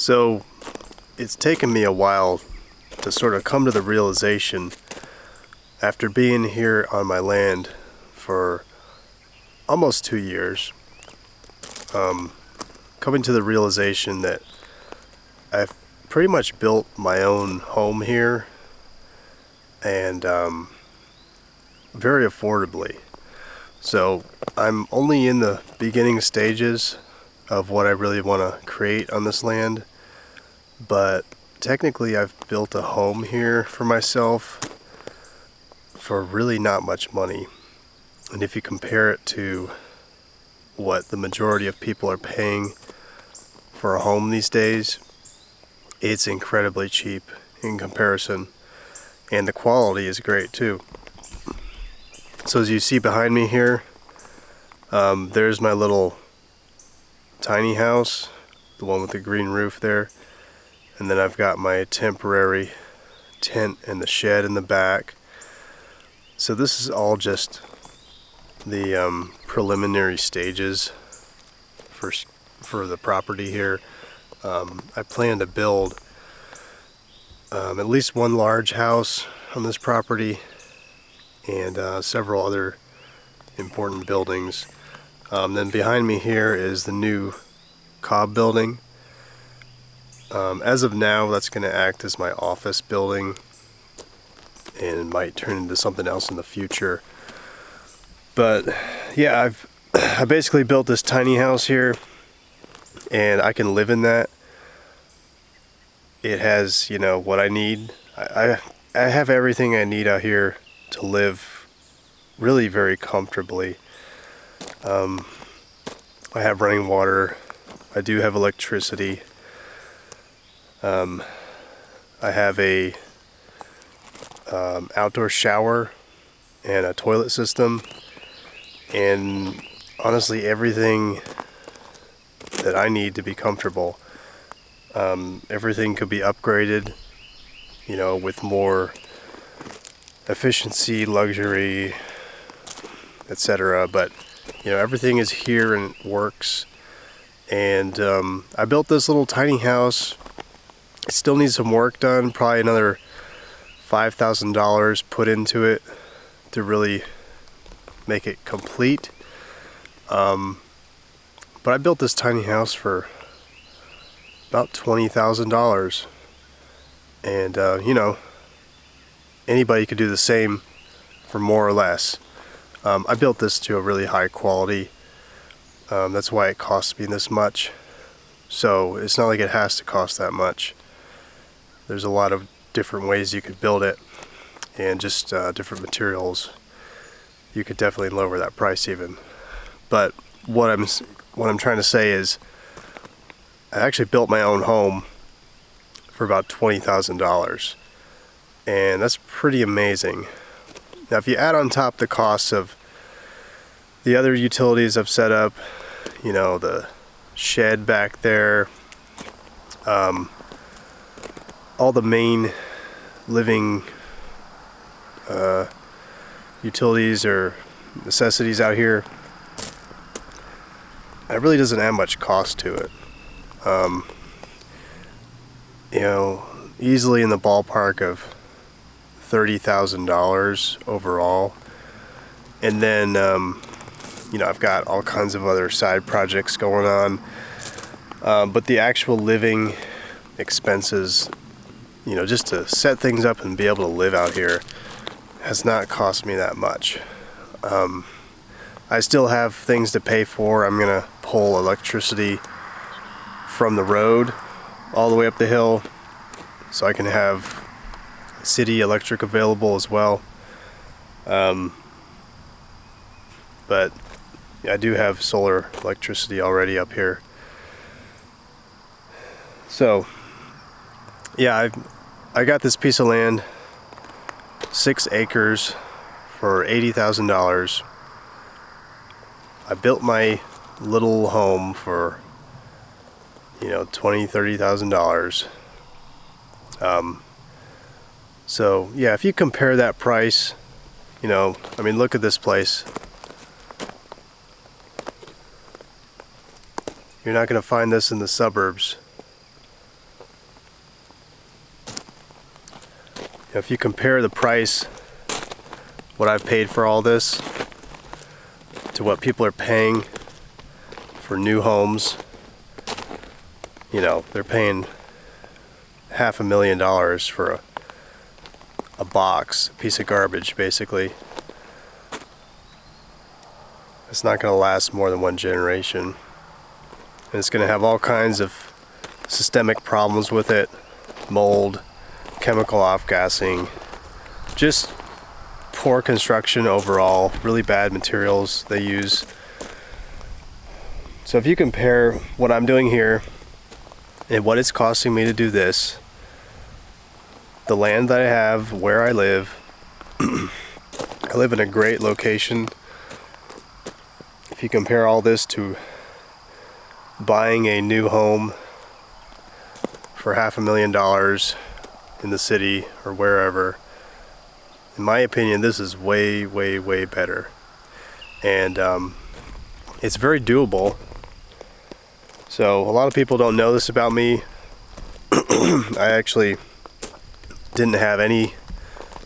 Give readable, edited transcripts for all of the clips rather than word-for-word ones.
So it's taken me a while to sort of come to the realization, after being here on my land for almost 2 years, coming to the realization that I've pretty much built my own home here, and very affordably. So I'm only in the beginning stages of what I really want to create on this land, but technically I've built a home here for myself for really not much money. And if you compare it to what the majority of people are paying for a home these days, it's incredibly cheap in comparison, and the quality is great too. So as you see behind me here, there's my little tiny house, the one with the green roof there, and then I've got my temporary tent and the shed in the back. So this is all just the preliminary stages for the property here. I plan to build at least one large house on this property, and several other important buildings. Then behind me here is the new Cobb building. As of now, that's going to act as my office building, and it might turn into something else in the future. But yeah, I basically built this tiny house here, and I can live in that. It has, what I need. I have everything I need out here to live really very comfortably. I have running water. I do have electricity. I have a outdoor shower and a toilet system, and honestly everything that I need to be comfortable. Everything could be upgraded, with more efficiency, luxury, etc. But everything is here and it works. And I built this little tiny house. It still needs some work done, probably another $5,000 put into it to really make it complete. But I built this tiny house for about $20,000, and anybody could do the same for more or less. I built this to a really high quality. That's why it costs me this much. So it's not like it has to cost that much. There's a lot of different ways you could build it, and just different materials. You could definitely lower that price even. But what I'm trying to say is, I actually built my own home for about $20,000, and that's pretty amazing. Now, if you add on top the costs of the other utilities I've set up, the shed back there, all the main living utilities or necessities out here, it really doesn't add much cost to it. Easily in the ballpark of $30,000 overall. And then, I've got all kinds of other side projects going on. But the actual living expenses, just to set things up and be able to live out here, has not cost me that much. I still have things to pay for. I'm going to pull electricity from the road all the way up the hill, so I can have city electric available as well. But I do have solar electricity already up here. So yeah, I got this piece of land, 6 acres, for $80,000. I built my little home for $20,000-$30,000. So yeah, if you compare that price, look at this place. You're not going to find this in the suburbs. If you compare the price, what I've paid for all this, to what people are paying for new homes, they're paying $500,000 for a box, a piece of garbage, basically. It's not going to last more than one generation. And it's going to have all kinds of systemic problems with it. Mold, chemical off-gassing, just poor construction overall, really bad materials they use. So if you compare what I'm doing here and what it's costing me to do this, the land that I have, where I live, I live in a great location. If you compare all this to buying a new home for $500,000 in the city or wherever, in my opinion, this is way, way, way better. And it's very doable. So a lot of people don't know this about me. I actually didn't have any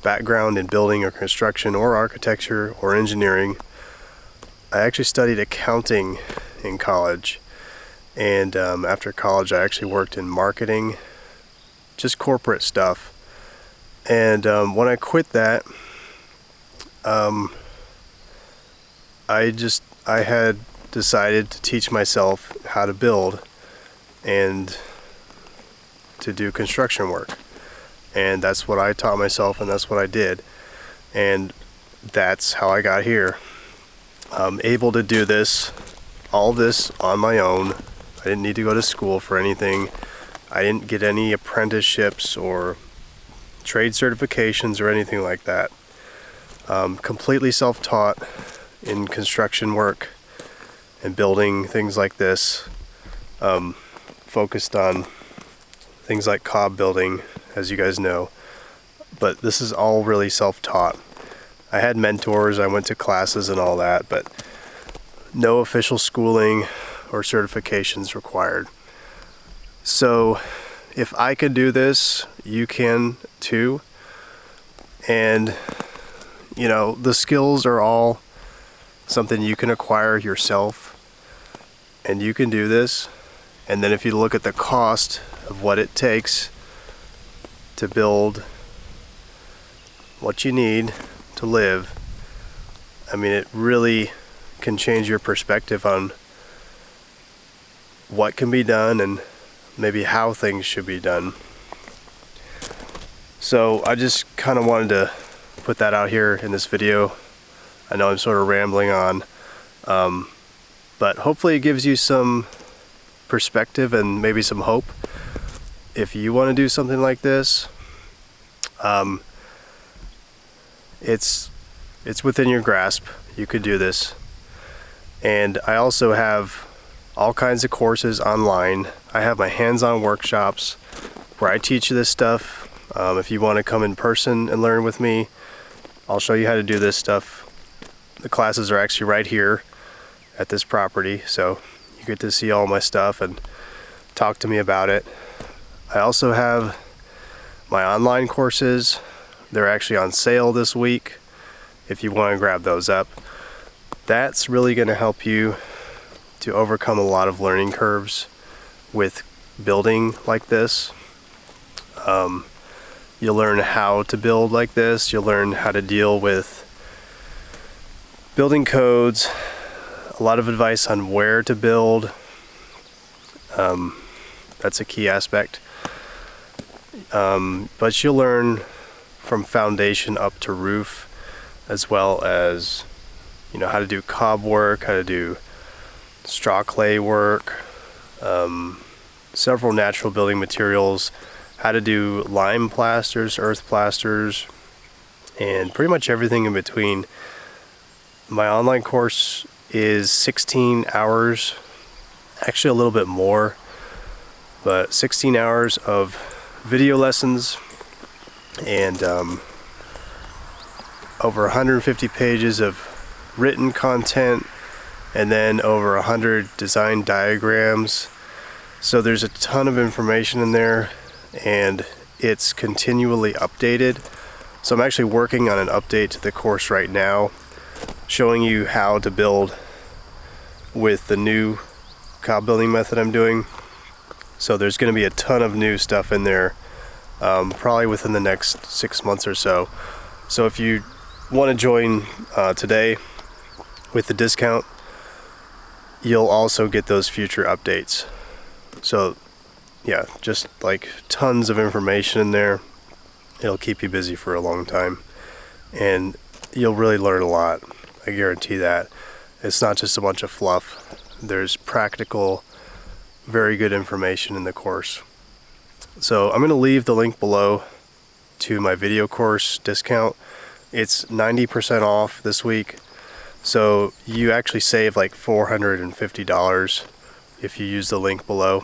background in building or construction or architecture or engineering. I actually studied accounting in college. And after college, I actually worked in marketing, just corporate stuff. And when I quit that, I had decided to teach myself how to build and to do construction work. And that's what I taught myself, and that's what I did. And that's how I got here. I'm able to do all this on my own. I didn't need to go to school for anything. I didn't get any apprenticeships or trade certifications or anything like that. Completely self-taught in construction work and building things like this. Focused on things like cob building, as you guys know. But this is all really self-taught. I had mentors, I went to classes and all that, but no official schooling or certifications required. So if I could do this, you can too. And the skills are all something you can acquire yourself, and you can do this. And then if you look at the cost of what it takes to build what you need to live, I mean, it really can change your perspective on what can be done and maybe how things should be done. So I just kind of wanted to put that out here in this video. I know I'm sort of rambling on, but hopefully it gives you some perspective and maybe some hope. If you want to do something like this, it's within your grasp. You could do this. And I also have all kinds of courses online. I have my hands-on workshops where I teach you this stuff. If you want to come in person and learn with me, I'll show you how to do this stuff. The classes are actually right here at this property, so you get to see all my stuff and talk to me about it. I also have my online courses. They're actually on sale this week if you want to grab those up. That's really going to help you to overcome a lot of learning curves with building like this. You'll learn how to build like this. You'll learn how to deal with building codes, a lot of advice on where to build. That's a key aspect. But you'll learn from foundation up to roof, as well as how to do cob work, how to do straw clay work, several natural building materials, how to do lime plasters, earth plasters, and pretty much everything in between. My online course is 16 hours, actually a little bit more, but 16 hours of video lessons and over 150 pages of written content, and then over 100 design diagrams. So there's a ton of information in there, and it's continually updated. So I'm actually working on an update to the course right now, showing you how to build with the new cob building method I'm doing. So there's going to be a ton of new stuff in there, probably within the next 6 months or so. So if you want to join today with the discount, you'll also get those future updates. So yeah, just like tons of information in there. It'll keep you busy for a long time, and you'll really learn a lot. I guarantee that. It's not just a bunch of fluff. There's practical, very good information in the course. So I'm going to leave the link below to my video course discount. It's 90% off this week, so you actually save like $450 if you use the link below.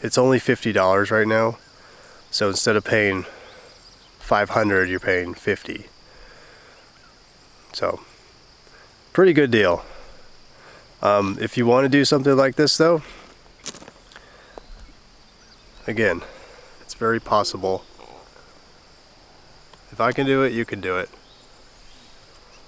It's only $50 right now, so instead of paying $500, you're paying $50. So pretty good deal. If you want to do something like this though, again, it's very possible. If I can do it, you can do it.